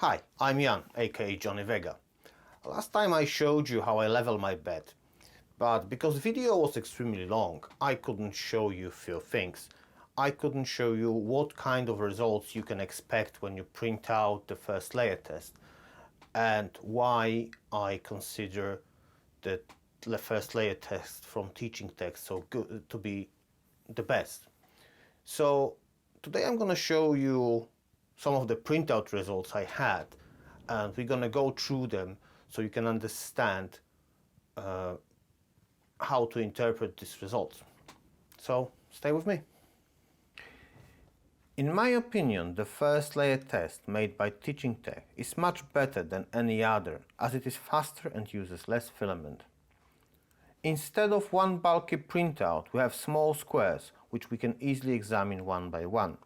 Hi, I'm Jan, aka Johnny Vega. Last time I showed you how I level my bed, but because the video was extremely long, I couldn't show you a few things. I couldn't show you what kind of results you can expect when you print out the first layer test, and why I consider the first layer test from teaching text so good to be the best. So today I'm going to show you some of the printout results I had, and we're going to go through them so you can understand how to interpret these results. So stay with me. In my opinion, the first layer test made by Teaching Tech is much better than any other, as it is faster and uses less filament. Instead of one bulky printout, we have small squares which we can easily examine one by one.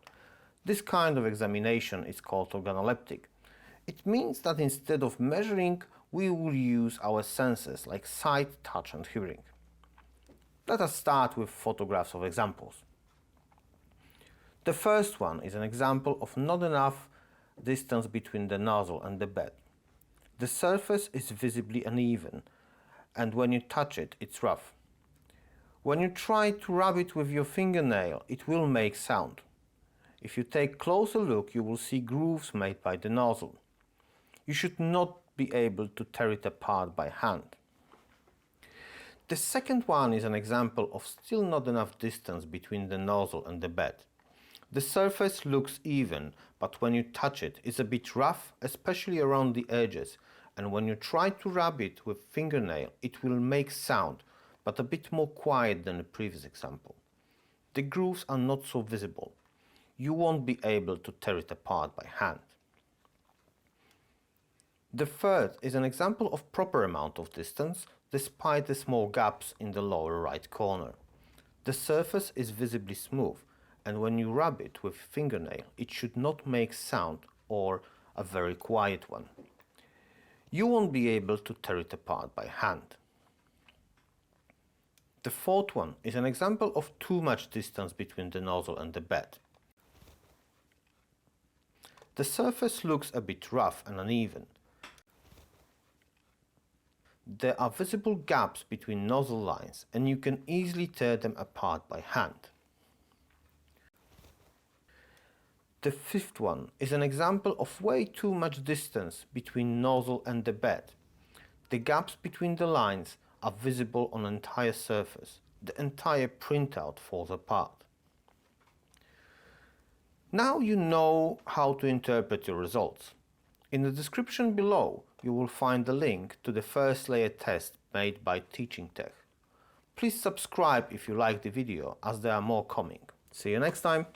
This kind of examination is called organoleptic. It means that instead of measuring, we will use our senses like sight, touch and hearing. Let us start with photographs of examples. The first one is an example of not enough distance between the nozzle and the bed. The surface is visibly uneven, and when you touch it, it's rough. When you try to rub it with your fingernail, it will make sound. If you take a closer look, you will see grooves made by the nozzle. You should not be able to tear it apart by hand. The second one is an example of still not enough distance between the nozzle and the bed. The surface looks even, but when you touch it, it's a bit rough, especially around the edges, and when you try to rub it with fingernail, it will make sound, but a bit more quiet than the previous example. The grooves are not so visible. You won't be able to tear it apart by hand. The third is an example of proper amount of distance, despite the small gaps in the lower right corner. The surface is visibly smooth, and when you rub it with fingernail, it should not make sound or a very quiet one. You won't be able to tear it apart by hand. The fourth one is an example of too much distance between the nozzle and the bed. The surface looks a bit rough and uneven. There are visible gaps between nozzle lines, and you can easily tear them apart by hand. The fifth one is an example of way too much distance between nozzle and the bed. The gaps between the lines are visible on the entire surface. The entire printout falls apart. Now you know how to interpret your results. In the description below, you will find the link to the first layer test made by Teaching Tech. Please subscribe if you like the video, as there are more coming. See you next time!